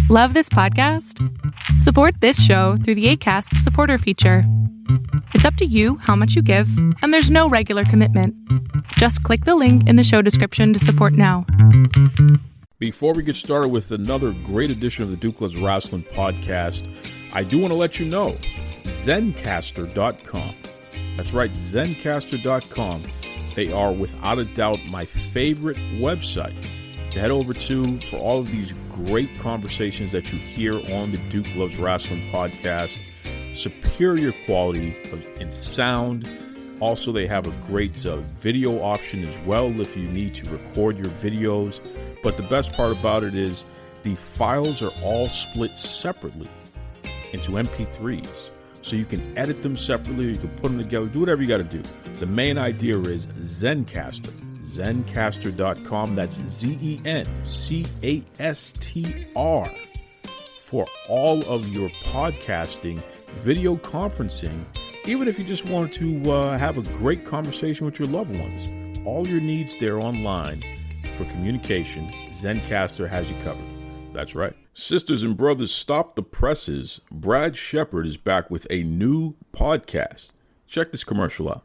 Love this podcast? Support this show through the Acast supporter feature. It's up to you how much you give, and there's no regular commitment. Just click the link in the show description to support now. Before we get started with another great edition of the Duke Loves Rasslin podcast, I do want to let you know, Zencastr.com. That's right, Zencastr.com. They are without a doubt my favorite website to head over to for all of these great conversations that you hear on the Duke Loves Rasslin podcast. Superior quality in sound. Also, they have a great video option as well if you need to record your videos. But the best part about it is the files are all split separately into MP3s. So you can edit them separately, you can put them together, do whatever you got to do. The main idea is Zencastr. Zencastr.com. That's Zencastr. For all of your podcasting, video conferencing, even if you just want to have a great conversation with your loved ones. All your needs there online for communication, Zencastr has you covered. That's right. Sisters and brothers, stop the presses. Brad Shepard is back with a new podcast. Check this commercial out.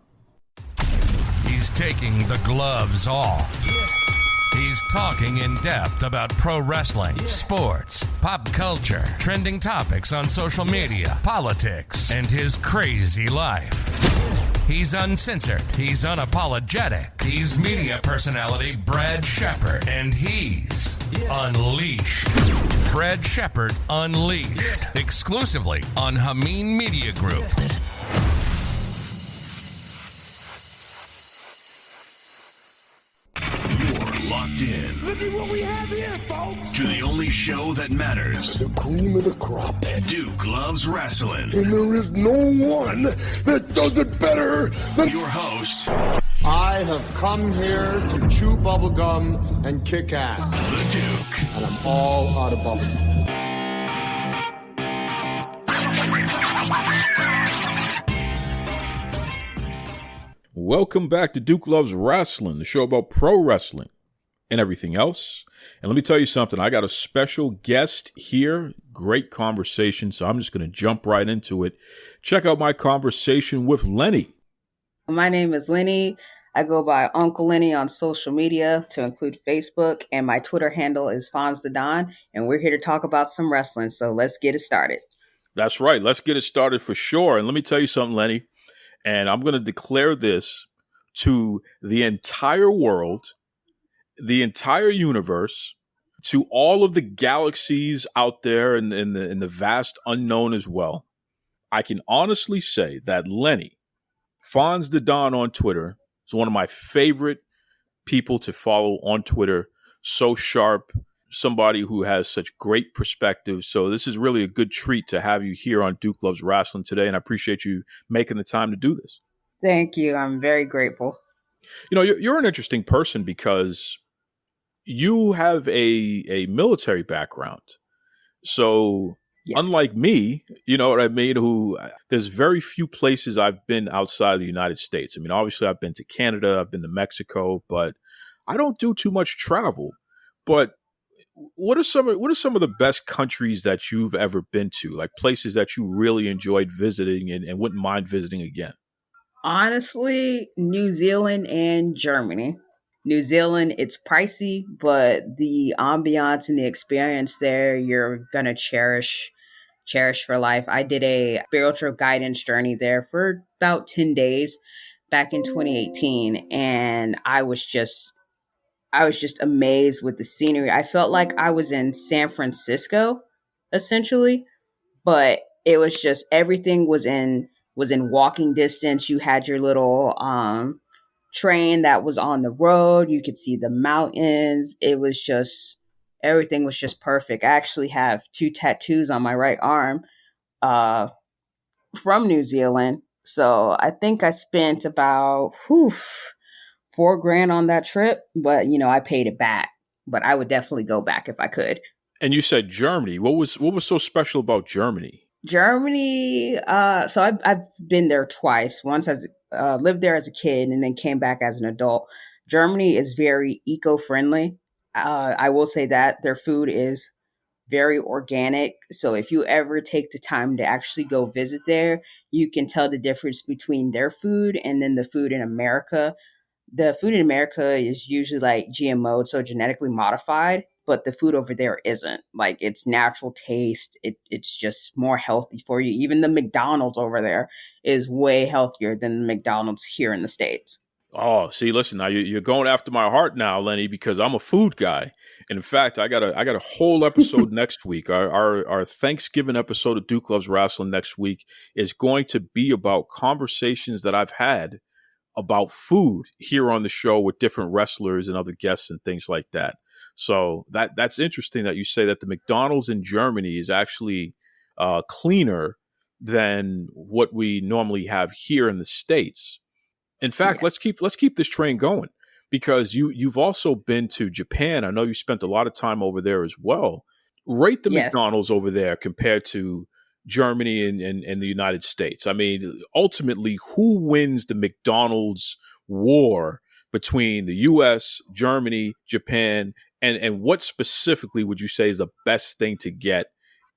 He's taking the gloves off. He's talking in depth about pro wrestling, sports, pop culture, trending topics on social media, politics, and his crazy life. He's uncensored. He's unapologetic. He's media personality Brad Shepard, and he's unleashed. Brad Shepard Unleashed, exclusively on Hameen Media Group. Locked in. Look at what we have here, folks. To the only show that matters. The cream of the crop. Duke Loves Rasslin. And there is no one that does it better than your host. I have come here to chew bubblegum and kick ass. The Duke. And I'm all out of bubblegum. Welcome back to Duke Loves Rasslin, the show about pro wrestling and everything else. And let me tell you something. I got a special guest here. Great conversation. So I'm just going to jump right into it. Check out my conversation with Lenny. My name is Lenny. I go by Uncle Lenny on social media to include Facebook. And my Twitter handle is Fonz the Don. And we're here to talk about some wrestling. So let's get it started. That's right. Let's get it started for sure. And let me tell you something, Lenny. And I'm going to declare this to the entire world, the entire universe, to all of the galaxies out there in the vast unknown as well. I can honestly say that Lenny, Fonz the Don on Twitter, is one of my favorite people to follow on Twitter. So sharp, somebody who has such great perspective. So this is really a good treat to have you here on Duke Loves Rasslin today. And I appreciate you making the time to do this. Thank you. I'm very grateful. You know, you're an interesting person because you have a military background. So yes. Unlike me, you know what I mean, who there's very few places I've been outside of the United States. I mean, obviously I've been to Canada, I've been to Mexico, but I don't do too much travel. But what are some of the best countries that you've ever been to? Like places that you really enjoyed visiting and wouldn't mind visiting again? Honestly, New Zealand and Germany. New Zealand, it's pricey, but the ambiance and the experience there, you're going to cherish for life. I did a spiritual guidance journey there for about 10 days back in 2018. And I was just amazed with the scenery. I felt like I was in San Francisco, essentially, but it was just everything was in walking distance. You had your little train that was on the road. You could see the mountains. It was just everything was just perfect. I actually have 2 tattoos on my right arm from New Zealand. So I think I spent about $4,000 on that trip, but I paid it back. But I would definitely go back if I could. And you said Germany. What was so special about Germany? Germany. So I've been there twice. Once as lived there as a kid, and then came back as an adult. Germany is very eco-friendly. I will say that their food is very organic. So if you ever take the time to actually go visit there, you can tell the difference between their food and then the food in America. The food in America is usually like GMO, so genetically modified, but the food over there isn't. Like it's natural taste. It's just more healthy for you. Even the McDonald's over there is way healthier than the McDonald's here in the States. Oh, see, listen, now you're going after my heart now, Lenny, because I'm a food guy. And in fact, I got a whole episode next week. Our Thanksgiving episode of Duke Loves Rasslin next week is going to be about conversations that I've had about food here on the show with different wrestlers and other guests and things like that. So that's interesting that you say that the McDonald's in Germany is actually cleaner than what we normally have here in the States. In fact, Yeah. let's keep this train going, because you've also been to Japan. I know you spent a lot of time over there as well. Rate the Yes. McDonald's over there compared to Germany and the United States. I mean, ultimately, who wins the McDonald's war between the U.S., Germany, Japan, and what specifically would you say is the best thing to get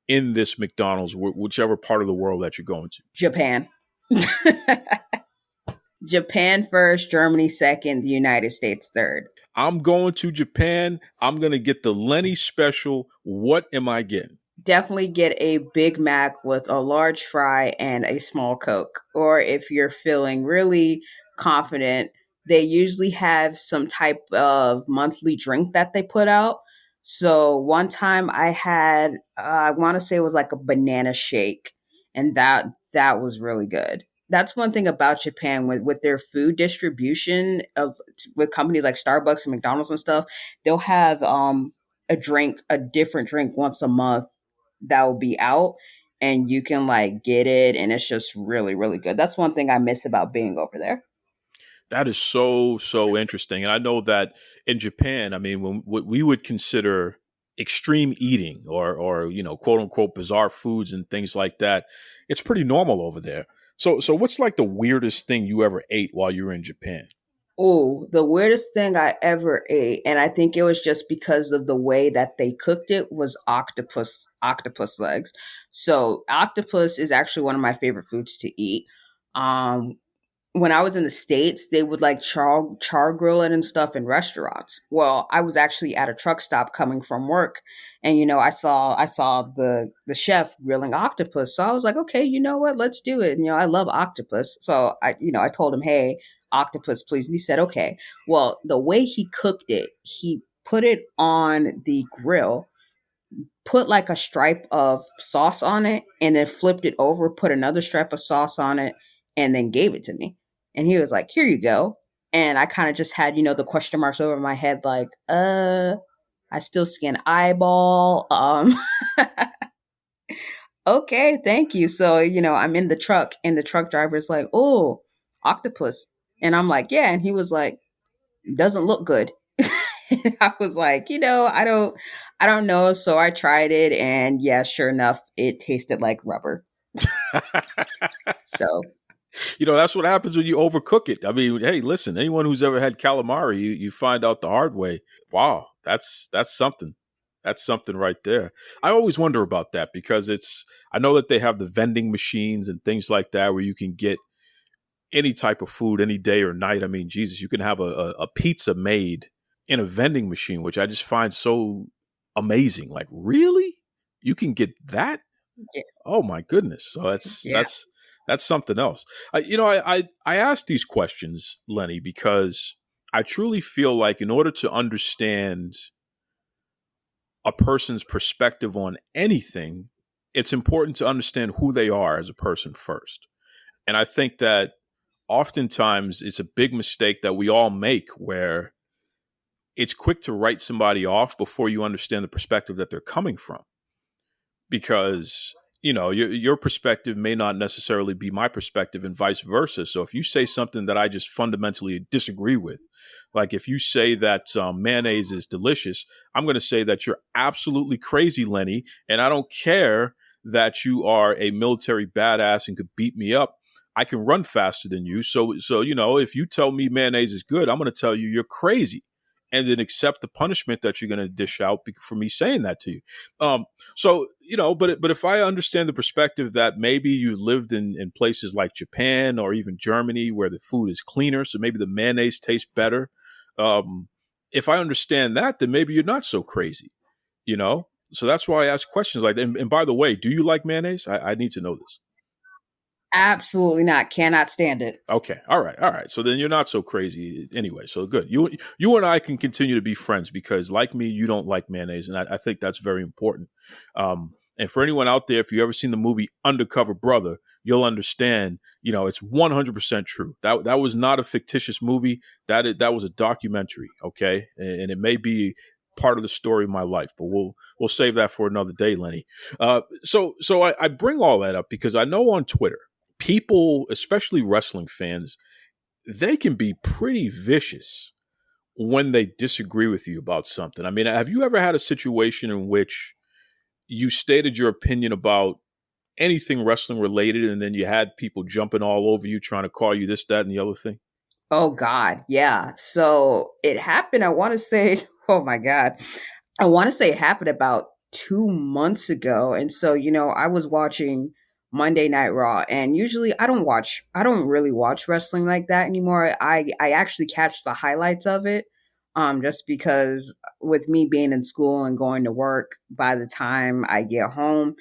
in this McDonald's, whichever part of the world that you're going to? Japan. Japan first, Germany second, the United States third. I'm going to Japan. I'm going to get the Lenny special. What am I getting? Definitely get a Big Mac with a large fry and a small Coke. Or if you're feeling really confident, they usually have some type of monthly drink that they put out. So one time I had, I want to say it was like a banana shake, and that was really good. That's one thing about Japan with their food distribution of with companies like Starbucks and McDonald's and stuff. They'll have a different drink once a month that will be out, and you can like get it, and it's just really really good. That's one thing I miss about being over there. That is so interesting. And I know that in Japan, I mean, when what we would consider extreme eating or quote unquote bizarre foods and things like that, it's pretty normal over there. So what's like the weirdest thing you ever ate while you were in Japan? Oh, the weirdest thing I ever ate, and I think it was just because of the way that they cooked it, was octopus legs. So octopus is actually one of my favorite foods to eat. Um, when I was in the States, they would like char grill it and stuff in restaurants. Well, I was actually at a truck stop coming from work, and I saw the chef grilling octopus. So I was like, okay, you know what, let's do it. I love octopus, so I told him, hey, octopus, please. And he said, okay. Well, the way he cooked it, he put it on the grill, put like a stripe of sauce on it, and then flipped it over, put another stripe of sauce on it, and then gave it to me. And he was like, here you go. And I kind of just had, the question marks over my head, like, I still see an eyeball. Okay, thank you. So, I'm in the truck, and the truck driver's like, oh, octopus. And I'm like, yeah. And he was like, doesn't look good. I was like, I don't know. So I tried it, and yeah, sure enough, it tasted like rubber. So That's what happens when you overcook it. I mean, hey, listen, anyone who's ever had calamari, you find out the hard way. Wow, that's something. That's something right there. I always wonder about that because I know that they have the vending machines and things like that where you can get any type of food any day or night. I mean, Jesus, you can have a pizza made in a vending machine, which I just find so amazing. Like, really? You can get that? yeah, Oh my goodness. So yeah. that's something else. I ask these questions, Lenny, because I truly feel like in order to understand a person's perspective on anything, it's important to understand who they are as a person first. And I think that oftentimes it's a big mistake that we all make where it's quick to write somebody off before you understand the perspective that they're coming from. Because your perspective may not necessarily be my perspective and vice versa. So if you say something that I just fundamentally disagree with, like if you say that mayonnaise is delicious, I'm going to say that you're absolutely crazy, Lenny. And I don't care that you are a military badass and could beat me up. I can run faster than you. So if you tell me mayonnaise is good, I'm going to tell you you're crazy. and then accept the punishment that you're going to dish out for me saying that to you. So, but if I understand the perspective that maybe you lived in places like Japan or even Germany where the food is cleaner, so maybe the mayonnaise tastes better. If I understand that, then maybe you're not so crazy, So that's why I ask questions like that. And by the way, do you like mayonnaise? I need to know this. Absolutely not. Cannot stand it. Okay. All right. So then you're not so crazy anyway. So good. You and I can continue to be friends because, like me, you don't like mayonnaise, and I think that's very important. And for anyone out there, if you ever seen the movie Undercover Brother, you'll understand. It's 100% true. That was not a fictitious movie. That was a documentary. Okay, and it may be part of the story of my life, but we'll save that for another day, Lenny. So I bring all that up because I know on Twitter, people, especially wrestling fans, they can be pretty vicious when they disagree with you about something. I mean, have you ever had a situation in which you stated your opinion about anything wrestling related and then you had people jumping all over you trying to call you this, that, and the other thing? Oh God, yeah. So it happened, I want to say, oh my God. I want to say it happened about 2 months ago. And so, I was watching Monday Night Raw, and usually I don't really watch wrestling like that anymore. I actually catch the highlights of it. Just because with me being in school and going to work, by the time I get home,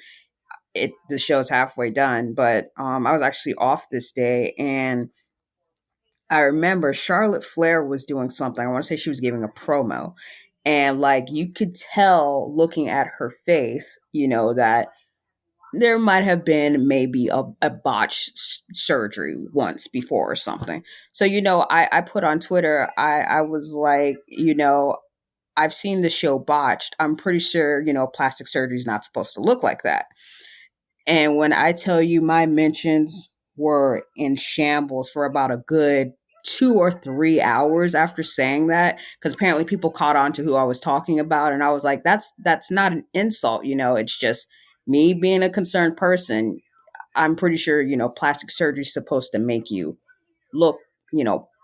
the show's halfway done. But I was actually off this day, and I remember Charlotte Flair was doing something. I want to say she was giving a promo. And like you could tell looking at her face, that there might have been maybe a botched surgery once before or something. So, I put on Twitter, I was like, I've seen the show Botched. I'm pretty sure, plastic surgery is not supposed to look like that. And when I tell you my mentions were in shambles for about a good 2 or 3 hours after saying that, because apparently people caught on to who I was talking about. And I was like, that's not an insult, it's just me being a concerned person. I'm pretty sure, plastic surgery is supposed to make you look,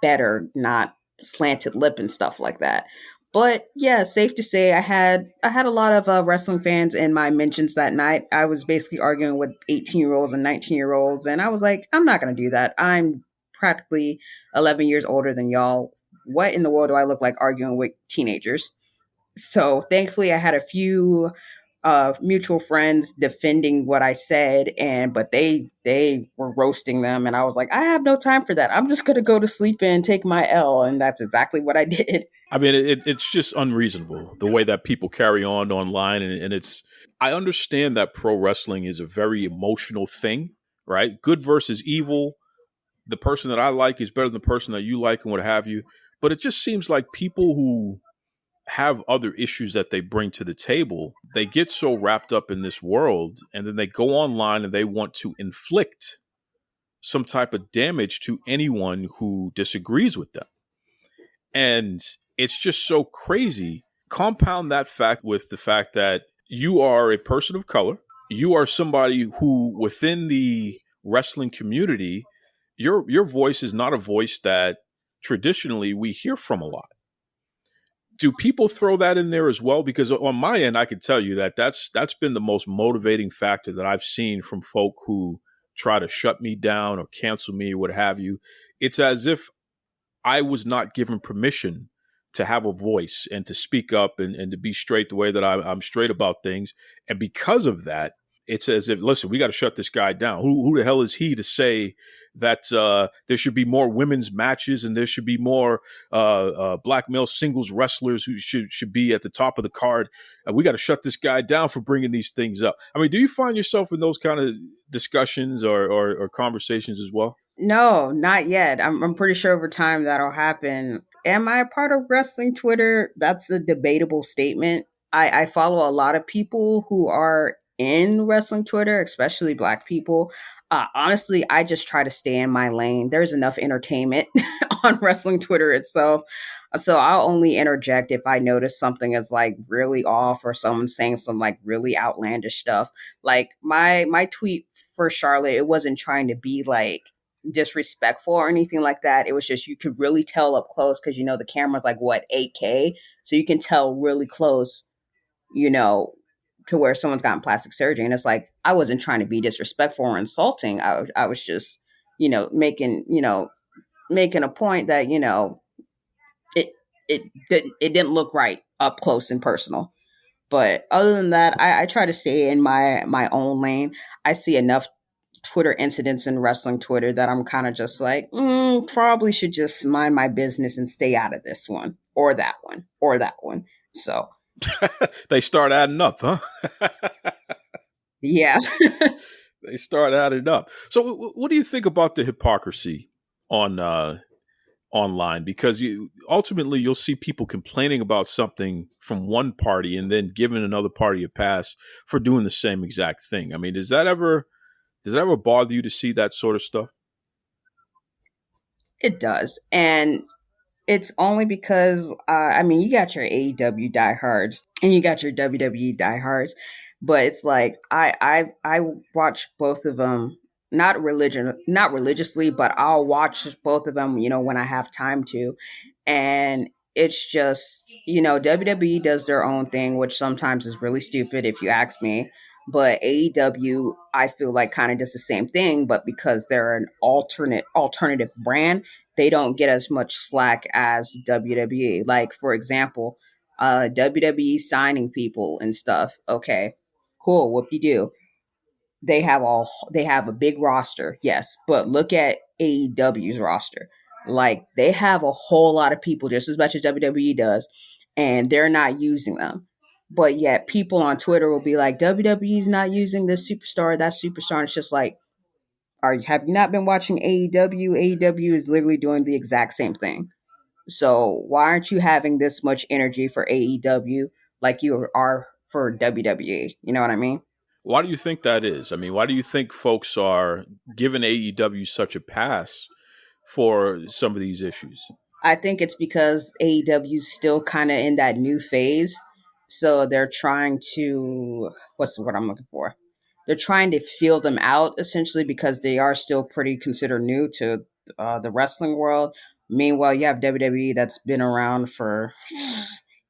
better, not slanted lip and stuff like that. But yeah, safe to say, I had a lot of wrestling fans in my mentions that night. I was basically arguing with 18-year-olds and 19-year-olds, and I was like, I'm not going to do that. I'm practically 11 years older than y'all. What in the world do I look like arguing with teenagers? So thankfully, I had a few mutual friends defending what I said, but they were roasting them, and I was like, I have no time for that. I'm just gonna go to sleep and take my L, and that's exactly what I did. I mean, it's just unreasonable the way that people carry on online, and I understand that pro wrestling is a very emotional thing, right? Good versus evil. The person that I like is better than the person that you like, and what have you. But it just seems like people who have other issues that they bring to the table, they get so wrapped up in this world, and then they go online and they want to inflict some type of damage to anyone who disagrees with them. And it's just so crazy. Compound that fact with the fact that you are a person of color. You are somebody who, within the wrestling community, your voice is not a voice that traditionally we hear from a lot. Do people throw that in there as well? Because on my end, I can tell you that that's been the most motivating factor that I've seen from folk who try to shut me down or cancel me or what have you. It's as if I was not given permission to have a voice and to speak up and to be straight the way that I'm straight about things. And because of that, it's as if, listen, we got to shut this guy down. Who the hell is he to say that there should be more women's matches and there should be more black male singles wrestlers who should be at the top of the card? We got to shut this guy down for bringing these things up. I mean, do you find yourself in those kind of discussions or conversations as well? No, not yet. I'm pretty sure over time that'll happen. Am I a part of wrestling Twitter? That's a debatable statement. I follow a lot of people who are in wrestling Twitter, especially Black people. Honestly, I just try to stay in my lane. There's enough entertainment on wrestling Twitter itself. So I'll only interject if I notice something is like really off or someone's saying some like really outlandish stuff. Like my tweet for Charlotte, it wasn't trying to be like disrespectful or anything like that. It was just you could really tell up close because the camera's like what 8K, so you can tell really close, you know, to where someone's gotten plastic surgery, and it's like I wasn't trying to be disrespectful or insulting. I was just making a point that it it didn't look right up close and personal. But other than that, I try to stay in my own lane. I see enough Twitter incidents in wrestling Twitter that I'm kind of just like, probably should just mind my business and stay out of this one or that one or that one. So They start adding up, huh? yeah. They start adding up. So, what do you think about the hypocrisy on online? Because ultimately you'll see people complaining about something from one party and then giving another party a pass for doing the same exact thing. I mean, does that ever bother you to see that sort of stuff? It does. And it's only because you got your AEW diehards and you got your WWE diehards, but it's like I watch both of them, not religiously, but I'll watch both of them, when I have time to, and it's just WWE does their own thing, which sometimes is really stupid if you ask me. But AEW, I feel like kind of does the same thing, but because they're an alternative brand, they don't get as much slack as WWE. Like, for example, WWE signing people and stuff. Okay, cool. Whoop de do. They have a big roster, yes, but look at AEW's roster. Like, they have a whole lot of people, just as much as WWE does, and they're not using them. But yet, people on Twitter will be like, WWE's not using this superstar, that superstar. And it's just like, have you not been watching AEW? AEW is literally doing the exact same thing. So why aren't you having this much energy for AEW like you are for WWE? You know what I mean? Why do you think that is? I mean, why do you think folks are giving AEW such a pass for some of these issues? I think it's because AEW is still kind of in that new phase. So they're trying to, what's the word I'm looking for? They're trying to feel them out essentially because they are still pretty considered new to the wrestling world. Meanwhile, you have WWE that's been around for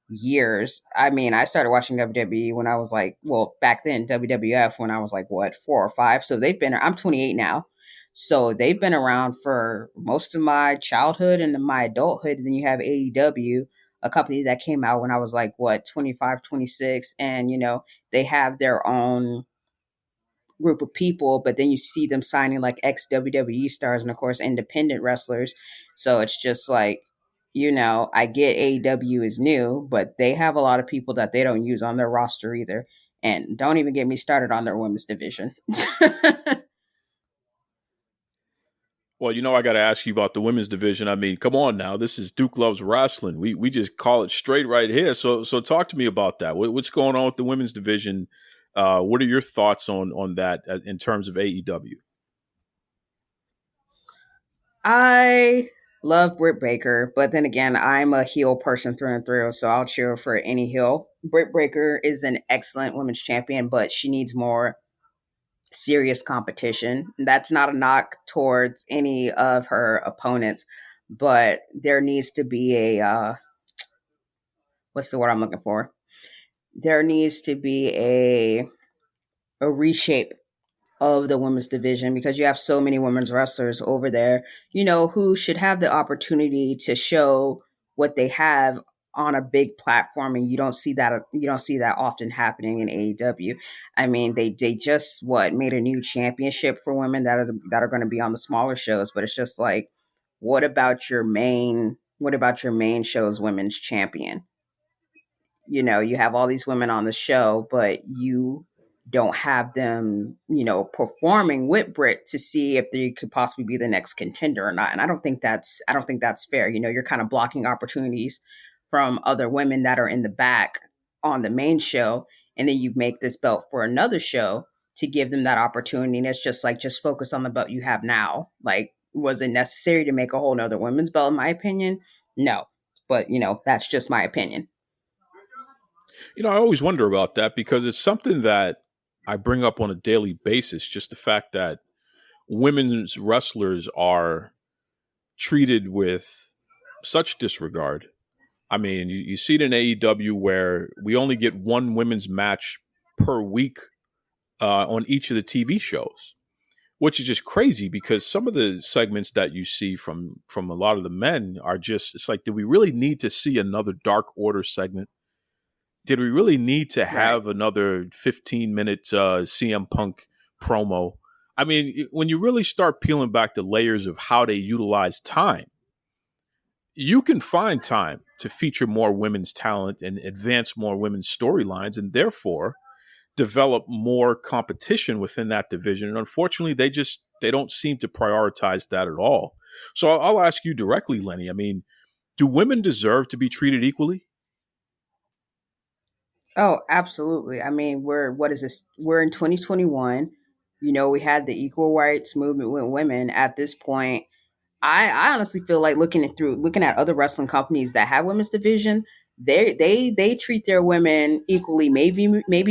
years. I mean, I started watching WWE when I was like, well, back then, WWF when I was like, what, 4 or 5? So I'm 28 now. So they've been around for most of my childhood and my adulthood. And then you have AEW, a company that came out when I was like, what, 25, 26. And, they have their own group of people, but then you see them signing like ex WWE stars and, of course, independent wrestlers. So it's just like, I get AEW is new, but they have a lot of people that they don't use on their roster either. And don't even get me started on their women's division. Well, I got to ask you about the women's division. I mean, come on now. This is Duke Loves Rasslin. We just call it straight right here. So talk to me about that. What's going on with the women's division? What are your thoughts on that in terms of AEW? I love Britt Baker, but then again, I'm a heel person through and through, so I'll cheer for any heel. Britt Baker is an excellent women's champion, but she needs more serious competition. That's not a knock towards any of her opponents, but there needs to be a what's the word I'm looking for? There needs to be a reshape of the women's division because you have so many women's wrestlers over there, who should have the opportunity to show what they have on a big platform, and you don't see that often happening in AEW. I mean, they just made a new championship for women that are going to be on the smaller shows, but it's just like, what about your main show's women's champion? You have all these women on the show, but you don't have them, performing with Britt to see if they could possibly be the next contender or not. And I don't think that's fair. You're kind of blocking opportunities from other women that are in the back on the main show, and then you make this belt for another show to give them that opportunity. And it's just like, just focus on the belt you have now. Like, was it necessary to make a whole nother women's belt? In my opinion, no. But that's just my opinion. I always wonder about that because it's something that I bring up on a daily basis. Just the fact that women's wrestlers are treated with such disregard. I mean, you see it in AEW where we only get one women's match per week on each of the TV shows, which is just crazy because some of the segments that you see from a lot of the men are just, it's like, do we really need to see another Dark Order segment? Did we really need to have another 15-minute CM Punk promo? I mean, when you really start peeling back the layers of how they utilize time, you can find time to feature more women's talent and advance more women's storylines and therefore develop more competition within that division. And unfortunately, they don't seem to prioritize that at all. So I'll ask you directly, Lenny. I mean, do women deserve to be treated equally? Oh, absolutely. I mean, what is this? We're in 2021. You know, we had the equal rights movement with women. At this point, I honestly feel like looking at other wrestling companies that have women's division, they treat their women equally, maybe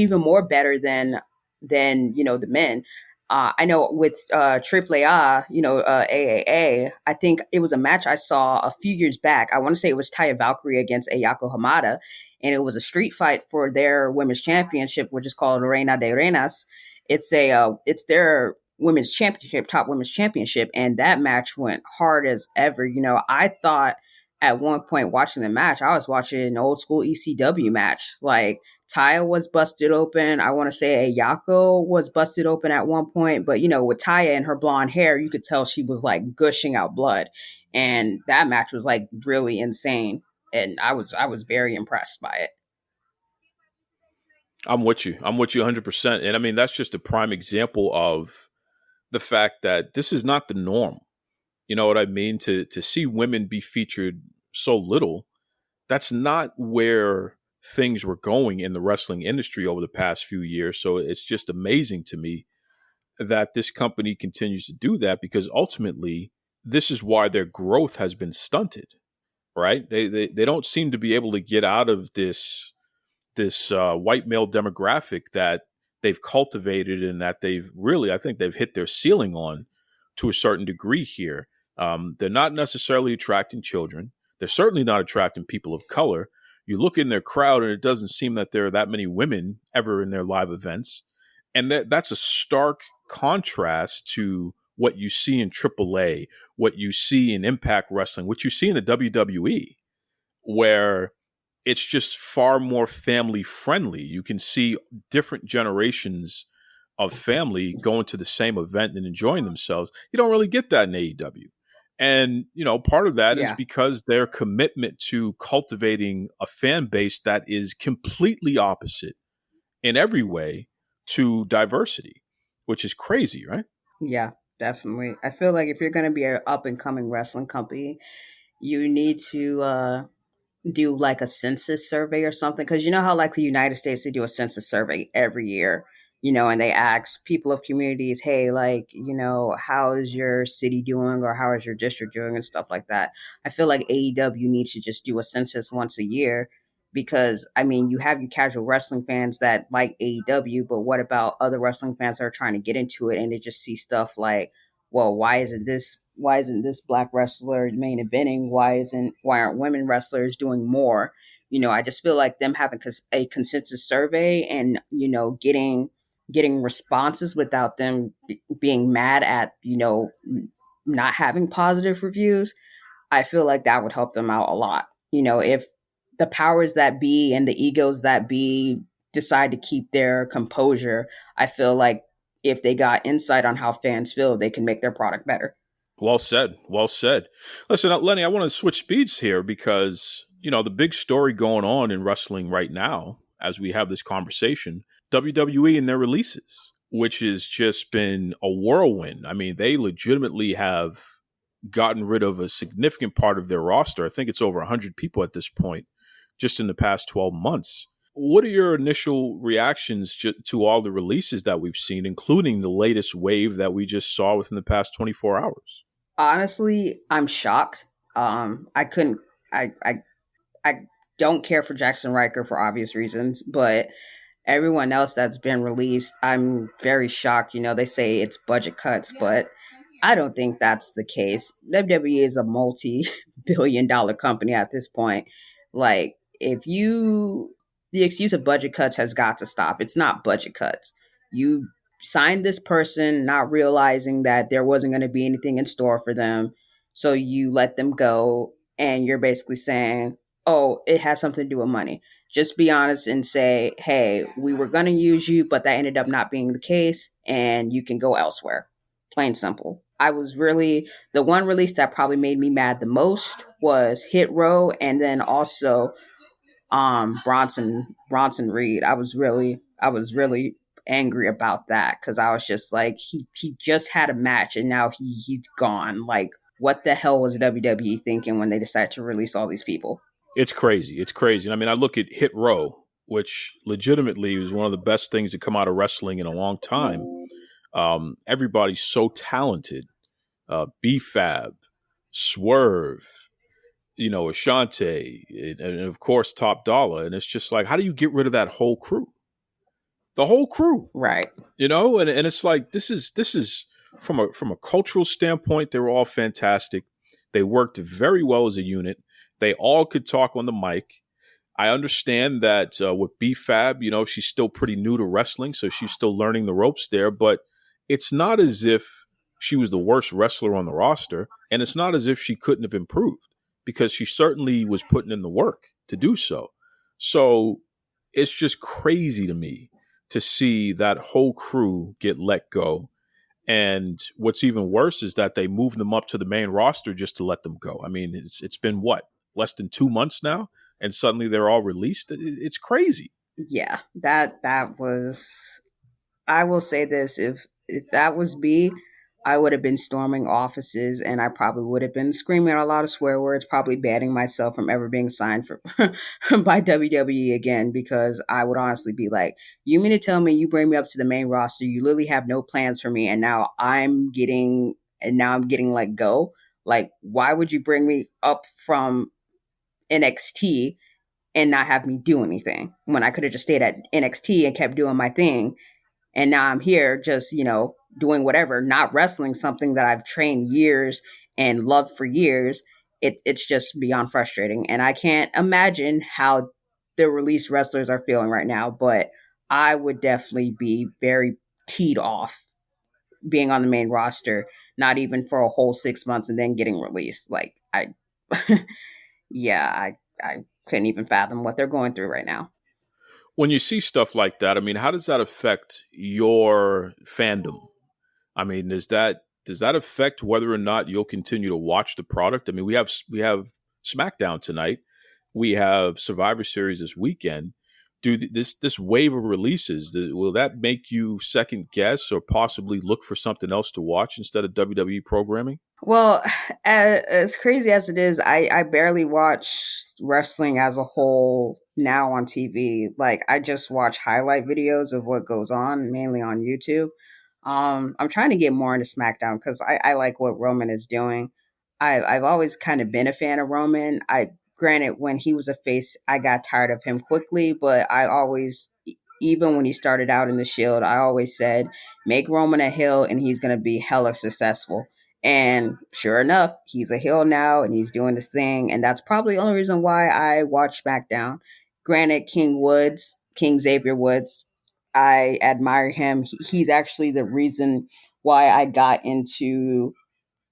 even more better than the men. I know with AAA, AAA, I think it was a match I saw a few years back. I want to say it was Taya Valkyrie against Ayako Hamada, and it was a street fight for their women's championship, which is called Reina de Reinas. It's their women's championship, top women's championship, and that match went hard as ever. You know, I thought at one point watching the match, I was watching an old school ECW match. Like Taya was busted open. I want to say Ayako was busted open at one point, but with Taya and her blonde hair, you could tell she was like gushing out blood, and that match was like really insane. And I was very impressed by it. I'm with you. I'm with you 100%. And I mean, that's just a prime example of the fact that this is not the norm. You know what I mean? To see women be featured so little, that's not where things were going in the wrestling industry over the past few years. So it's just amazing to me that this company continues to do that because ultimately this is why their growth has been stunted, right? They don't seem to be able to get out of this white male demographic that they've cultivated and that I think they've hit their ceiling on to a certain degree here. They're not necessarily attracting children. They're certainly not attracting people of color. You look in their crowd and it doesn't seem that there are that many women ever in their live events. And that's a stark contrast to what you see in AAA, what you see in Impact Wrestling, what you see in the WWE, where it's just far more family friendly. You can see different generations of family going to the same event and enjoying themselves. You don't really get that in AEW. And, part of that is because their commitment to cultivating a fan base that is completely opposite in every way to diversity, which is crazy, right? Yeah, definitely. I feel like if you're going to be an up and coming wrestling company, you need to do like a census survey or something, because you know how like the United States, they do a census survey every year, and they ask people of communities, hey, like, how is your city doing or how is your district doing and stuff like that. I feel like AEW needs to just do a census once a year, because I mean, you have your casual wrestling fans that like AEW, but what about other wrestling fans that are trying to get into it and they just see stuff like, well, why isn't this black wrestler main eventing? Why aren't women wrestlers doing more? I just feel like them having a consensus survey and getting responses without them being mad at not having positive reviews. I feel like that would help them out a lot. If the powers that be and the egos that be decide to keep their composure, I feel like if they got insight on how fans feel, they can make their product better. Well said. Well said. Listen, Lenny, I want to switch speeds here because, the big story going on in wrestling right now, as we have this conversation, WWE and their releases, which has just been a whirlwind. I mean, they legitimately have gotten rid of a significant part of their roster. I think it's over 100 people at this point, just in the past 12 months. What are your initial reactions to all the releases that we've seen, including the latest wave that we just saw within the past 24 hours? Honestly, I'm shocked. I couldn't. I don't care for Jackson Riker for obvious reasons, but everyone else that's been released, I'm very shocked. They say it's budget cuts, but I don't think that's the case. WWE is a multi-billion-dollar company at this point. Like, the excuse of budget cuts has got to stop. It's not budget cuts. You signed this person not realizing that there wasn't going to be anything in store for them. So you let them go, and you're basically saying, oh, it has something to do with money. Just be honest and say, hey, we were going to use you, but that ended up not being the case, and you can go elsewhere. Plain simple. I was really, the one release that probably made me mad the most was Hit Row, and then also Bronson Reed. I was really angry about that, because I was just like, he just had a match and now he's gone. Like, what the hell was WWE thinking when they decided to release all these people? It's crazy. It's crazy. And I mean, I look at Hit Row, which legitimately was one of the best things to come out of wrestling in a long time. Everybody's so talented. B-Fab, Swerve, Ashante, and of course Top Dollar. And it's just like, how do you get rid of that whole crew? The whole crew, Right. And it's like, this is from a cultural standpoint, they were all fantastic. They worked very well as a unit. They all could talk on the mic. I understand that with B-Fab, she's still pretty new to wrestling, so she's still learning the ropes there. But it's not as if she was the worst wrestler on the roster, and it's not as if she couldn't have improved, because she certainly was putting in the work to do so. So it's just crazy to me to see that whole crew get let go. And what's even worse is that they moved them up to the main roster just to let them go. I mean, it's been less than 2 months now, and suddenly they're all released. It's crazy. Yeah, that was. I will say this: if that was me, I would have been storming offices, and I probably would have been screaming a lot of swear words, probably banning myself from ever being signed for by WWE again, because I would honestly be like, you mean to tell me you bring me up to the main roster, you literally have no plans for me, and now I'm getting let go? Like, why would you bring me up from NXT and not have me do anything when I could have just stayed at NXT and kept doing my thing? And now I'm here just, doing whatever, not wrestling something that I've trained years and loved for years. It's just beyond frustrating. And I can't imagine how the released wrestlers are feeling right now, but I would definitely be very teed off being on the main roster, not even for a whole 6 months and then getting released. Like, I couldn't even fathom what they're going through right now. When you see stuff like that, I mean, how does that affect your fandom? I mean, does that affect whether or not you'll continue to watch the product? I mean, we have SmackDown tonight. We have Survivor Series this weekend. This wave of releases, will that make you second guess or possibly look for something else to watch instead of WWE programming? Well, as crazy as it is, I barely watch wrestling as a whole now on TV. Like, I just watch highlight videos of what goes on, mainly on YouTube. I'm trying to get more into SmackDown because I like what Roman is doing. I've always kind of been a fan of Roman. Granted, when he was a face, I got tired of him quickly, but I always, even when he started out in the Shield, I always said, make Roman a heel and he's going to be hella successful. And sure enough, he's a heel now and he's doing this thing. And that's probably the only reason why I watch SmackDown. Granted, King Xavier Woods, I admire him. He's actually the reason why I got into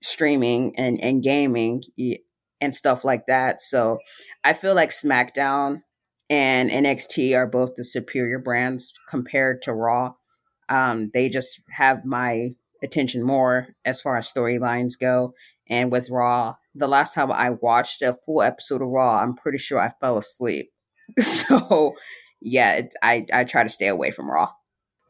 streaming and gaming and stuff like that. So I feel like SmackDown and NXT are both the superior brands compared to Raw. They just have my attention more as far as storylines go. And with Raw, the last time I watched a full episode of Raw, I'm pretty sure I fell asleep. So yeah, I try to stay away from Raw.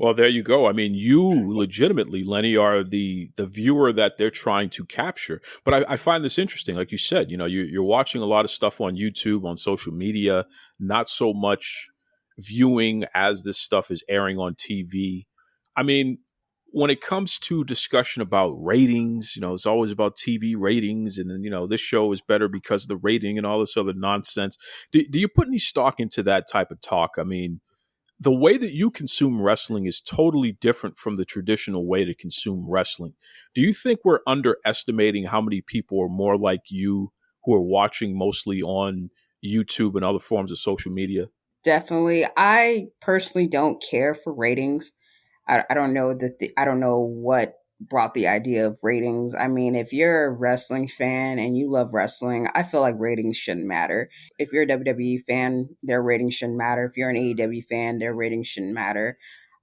Well, there you go. I mean, you legitimately, Lenny, are the viewer that they're trying to capture. But I find this interesting. Like you said, you're watching a lot of stuff on YouTube, on social media, not so much viewing as this stuff is airing on TV. I mean, when it comes to discussion about ratings, it's always about TV ratings. And then, this show is better because of the rating and all this other nonsense. Do you put any stock into that type of talk? I mean, the way that you consume wrestling is totally different from the traditional way to consume wrestling. Do you think we're underestimating how many people are more like you who are watching mostly on YouTube and other forms of social media? Definitely. I personally don't care for ratings. I don't know I don't know what brought the idea of ratings. I mean, if you're a wrestling fan and you love wrestling, I feel like ratings shouldn't matter. If you're a WWE fan, their ratings shouldn't matter. If you're an AEW fan, their ratings shouldn't matter.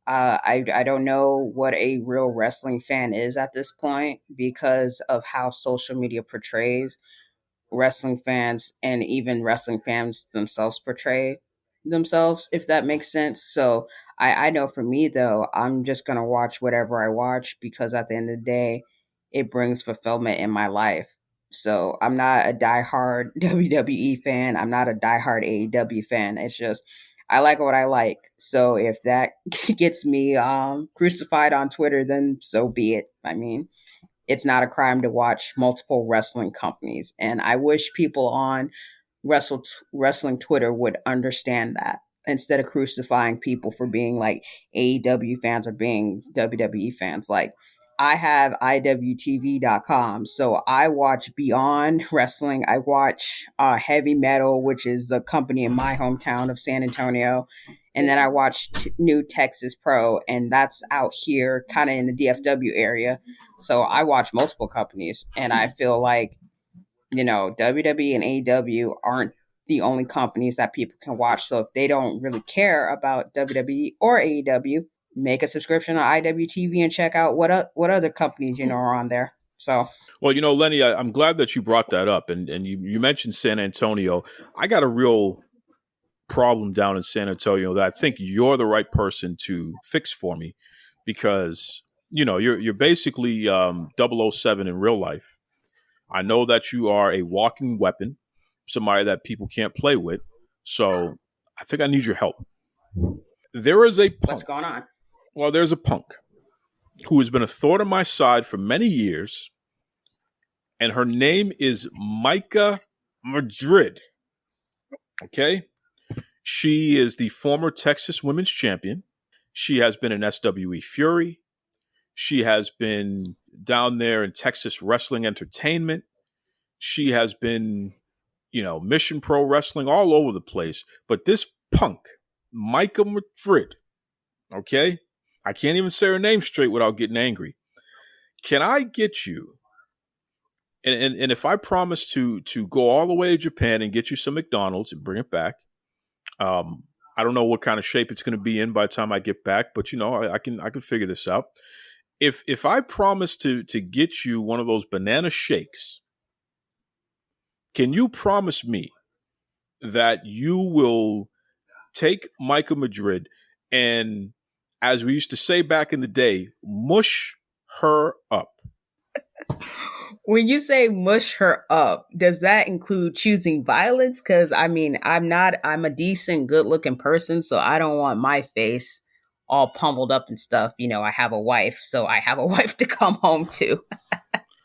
I don't know what a real wrestling fan is at this point because of how social media portrays wrestling fans and even wrestling fans themselves portray themselves, if that makes sense. So I know for me though, I'm just gonna watch whatever I watch because at the end of the day, it brings fulfillment in my life. So I'm not a diehard WWE fan. I'm not a diehard AEW fan. It's just I like what I like. So if that gets me crucified on Twitter, then so be it. I mean, it's not a crime to watch multiple wrestling companies. And I wish people on wrestling Twitter would understand that instead of crucifying people for being like AEW fans or being WWE fans. Like, I have IWTV.com, so I watch Beyond Wrestling. I watch Heavy Metal, which is the company in my hometown of San Antonio. And then I watch New Texas Pro, and that's out here kind of in the DFW area. So I watch multiple companies, and I feel like, WWE and AEW aren't the only companies that people can watch. So if they don't really care about WWE or AEW, make a subscription on IWTV and check out what other companies are on there. So, well, Lenny, I'm glad that you brought that up, and you mentioned San Antonio. I got a real problem down in San Antonio that I think you're the right person to fix for me, because you're basically 007 in real life. I know that you are a walking weapon, somebody that people can't play with. So I think I need your help. There is a punk. What's going on? Well, there's a punk who has been a thorn on my side for many years, and her name is Micah Madrid. Okay? She is the former Texas Women's Champion. She has been in SWE Fury. She has been down there in Texas Wrestling Entertainment. She has been, Mission Pro Wrestling, all over the place. But this punk, Micah Madrid, okay? I can't even say her name straight without getting angry. Can I get you, and if I promise to go all the way to Japan and get you some McDonald's and bring it back, I don't know what kind of shape it's going to be in by the time I get back, but I can figure this out. If I promise to get you one of those banana shakes, can you promise me that you will take Micah Madrid and, as we used to say back in the day, mush her up? When you say mush her up, does that include choosing violence? Because I'm a decent, good looking person, so I don't want my face all pummeled up and stuff. I have a wife, so I have a wife to come home to.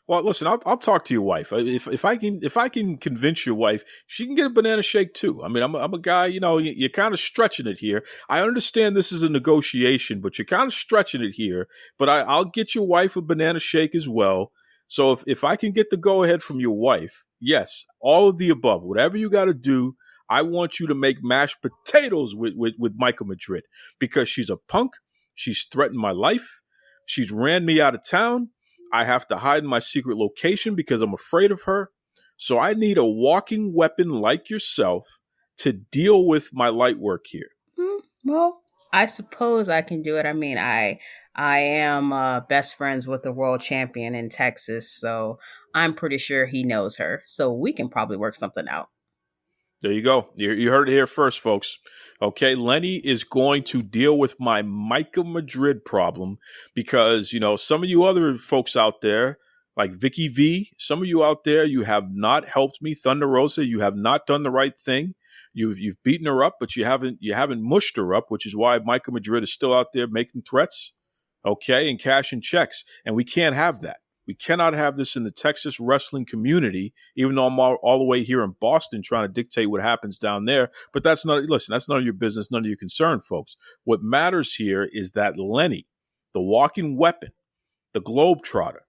Well, listen, I'll talk to your wife. If I can convince your wife, she can get a banana shake too. I mean, I'm a guy. You're kind of stretching it here. I understand this is a negotiation, but you're kind of stretching it here. But I'll get your wife a banana shake as well. So if I can get the go ahead from your wife, yes, all of the above, whatever you got to do. I want you to make mashed potatoes with Micah Madrid, because she's a punk. She's threatened my life. She's ran me out of town. I have to hide in my secret location because I'm afraid of her. So I need a walking weapon like yourself to deal with my light work here. Well, I suppose I can do it. I mean, I am best friends with the world champion in Texas, so I'm pretty sure he knows her. So we can probably work something out. There you go. You heard it here first, folks. Okay, Lenny is going to deal with my Micah Madrid problem because, some of you other folks out there, like Vicky V, some of you out there, you have not helped me. Thunder Rosa, you have not done the right thing. You've beaten her up, but you haven't mushed her up, which is why Micah Madrid is still out there making threats, okay, and cashing checks. And we can't have that. We cannot have this in the Texas wrestling community, even though I'm all the way here in Boston trying to dictate what happens down there. But that's none of your business, none of your concern, folks. What matters here is that Lenny, the walking weapon, the globetrotter,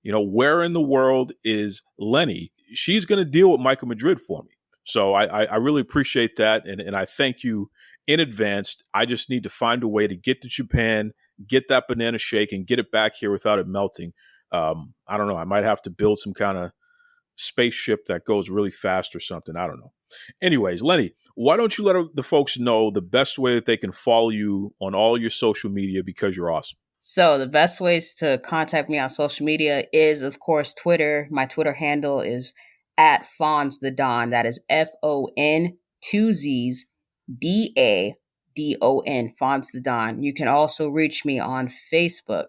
where in the world is Lenny? She's going to deal with Michael Madrid for me. So I really appreciate that. And I thank you in advance. I just need to find a way to get to Japan, get that banana shake, and get it back here without it melting. I don't know. I might have to build some kind of spaceship that goes really fast or something. I don't know. Anyways, Lenny, why don't you let the folks know the best way that they can follow you on all your social media, because you're awesome. So the best ways to contact me on social media is, of course, Twitter. My Twitter handle is at Fonz the Don. That is FON 2 Z's DADON, Fonz the Don. You can also reach me on Facebook.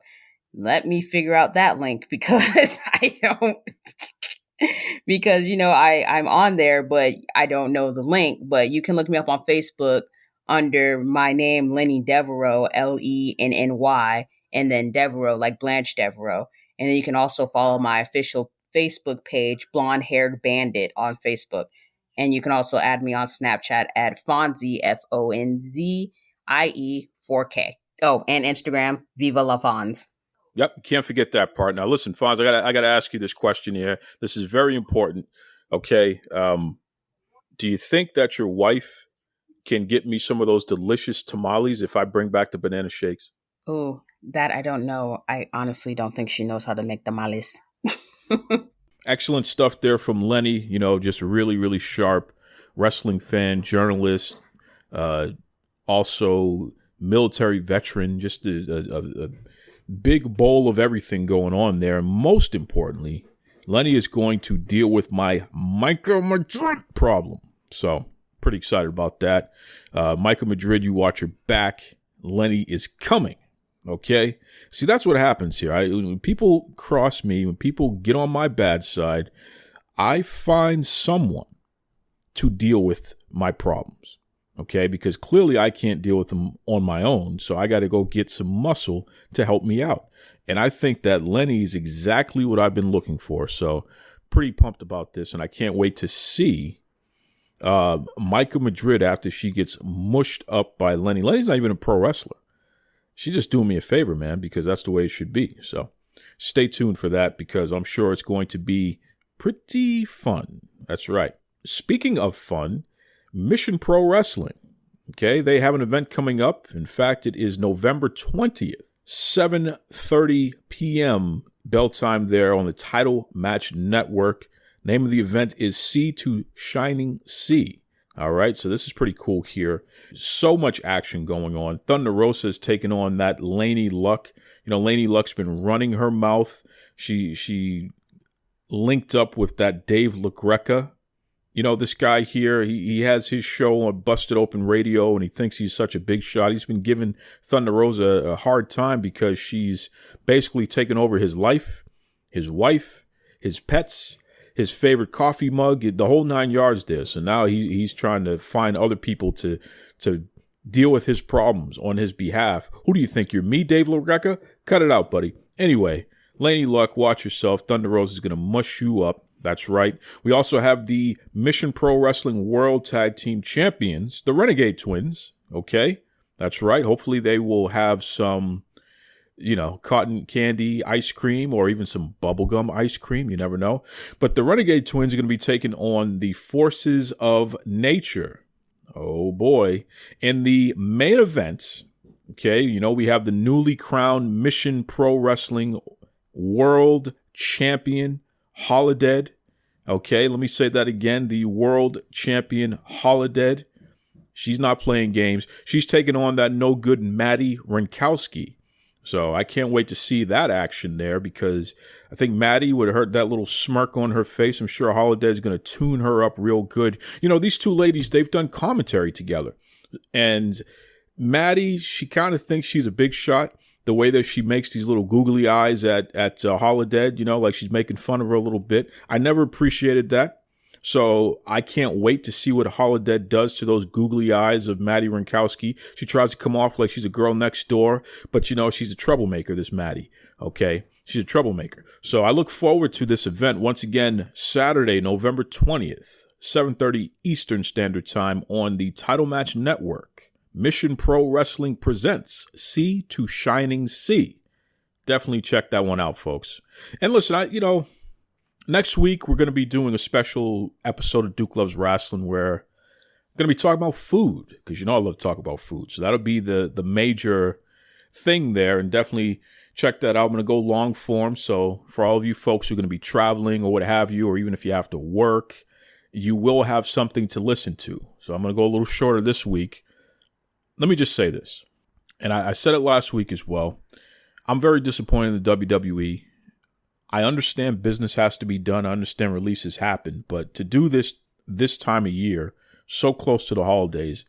Let me figure out that link because I don't, because, I'm on there, but I don't know the link. But you can look me up on Facebook under my name, Lenny Devereaux, Lenny, and then Devereaux, like Blanche Devereaux. And then you can also follow my official Facebook page, Blonde Haired Bandit, on Facebook. And you can also add me on Snapchat at Fonzie, FONZIE 4K. Oh, and Instagram, Viva La Fonz. Yep, can't forget that part. Now, listen, Fonz, I gotta ask you this question here. This is very important. Okay, do you think that your wife can get me some of those delicious tamales if I bring back the banana shakes? Oh, that I don't know. I honestly don't think she knows how to make tamales. Excellent stuff there from Lenny. Just really, really sharp wrestling fan, journalist, also military veteran. Just a big bowl of everything going on there. And most importantly, Lenny is going to deal with my Michael Madrid problem. So pretty excited about that. Michael Madrid, you watch your back. Lenny is coming. Okay? See, that's what happens here. When people cross me, when people get on my bad side, I find someone to deal with my problems. Okay? Because clearly I can't deal with them on my own. So I got to go get some muscle to help me out. And I think that Lenny is exactly what I've been looking for. So pretty pumped about this. And I can't wait to see Michael Madrid after she gets mushed up by Lenny. Lenny's not even a pro wrestler. She's just doing me a favor, man, because that's the way it should be. So stay tuned for that, because I'm sure it's going to be pretty fun. That's right. Speaking of fun, Mission Pro Wrestling. Okay, they have an event coming up. In fact, it is November 20th, 7:30 p.m. bell time there on the Title Match Network. Name of the event is Sea to Shining Sea. All right, so this is pretty cool here. So much action going on. Thunder Rosa has taken on that Laney Luck. Laney Luck's been running her mouth. She linked up with that Dave LaGreca. This guy here, he has his show on Busted Open Radio, and he thinks he's such a big shot. He's been giving Thunder Rosa a hard time because she's basically taken over his life, his wife, his pets, his favorite coffee mug, the whole 9 yards there. So now he's trying to find other people to deal with his problems on his behalf. Who do you think you're, me, Dave LaGreca? Cut it out, buddy. Anyway, Laney Luck, watch yourself. Thunder Rosa is going to mush you up. That's right. We also have the Mission Pro Wrestling World Tag Team Champions, the Renegade Twins. Okay, that's right. Hopefully they will have some, cotton candy ice cream or even some bubblegum ice cream. You never know. But the Renegade Twins are going to be taking on the Forces of Nature. Oh, boy. In the main event, okay, we have the newly crowned Mission Pro Wrestling World Champion, Holiday. Okay, let me say that again. The World Champion, Holiday. She's not playing games. She's taking on that no good Maddie Rankowski. So I can't wait to see that action there, because I think Maddie would have heard that little smirk on her face. I'm sure Holiday is going to tune her up real good. These two ladies, they've done commentary together. And Maddie, she kind of thinks she's a big shot. The way that she makes these little googly eyes at Holiday, like she's making fun of her a little bit. I never appreciated that. So I can't wait to see what Holodead does to those googly eyes of Maddie Rinkowski. She tries to come off like she's a girl next door, but she's a troublemaker, this Maddie. Okay, she's a troublemaker. So I look forward to this event once again, Saturday, November 20th, 7:30 Eastern Standard Time on the Title Match Network. Mission Pro Wrestling presents Sea to Shining Sea. Definitely check that one out, folks. And listen, next week we're going to be doing a special episode of Duke Loves Rasslin where we're going to be talking about food, because I love to talk about food. So that'll be the major thing there, and definitely check that out. I'm going to go long form. So for all of you folks who are going to be traveling or what have you, or even if you have to work, you will have something to listen to. So I'm going to go a little shorter this week. Let me just say this, and I said it last week as well. I'm very disappointed in the WWE. I understand business has to be done. I understand releases happen, but to do this time of year, so close to the holidays,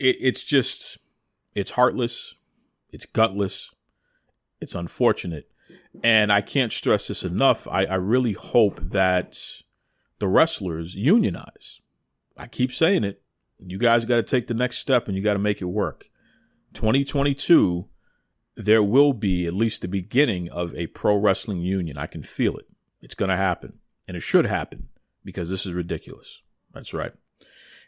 it's heartless, it's gutless, it's unfortunate, and I can't stress this enough. I really hope that the wrestlers unionize. I keep saying it. You guys got to take the next step, and you got to make it work. 2022, there will be at least the beginning of a pro wrestling union. I can feel it. It's going to happen, and it should happen, because this is ridiculous. That's right.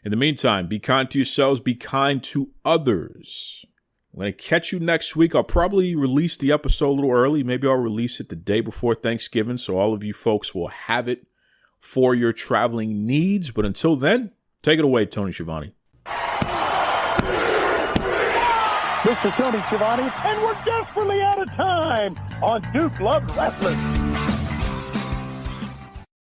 In the meantime, be kind to yourselves, be kind to others. I'm going to catch you next week. I'll probably release the episode a little early. Maybe I'll release it the day before Thanksgiving, so all of you folks will have it for your traveling needs. But until then, take it away, Tony Schiavone. Mr. Tony Schiavone, and we're desperately out of time on Duke Loves Rasslin.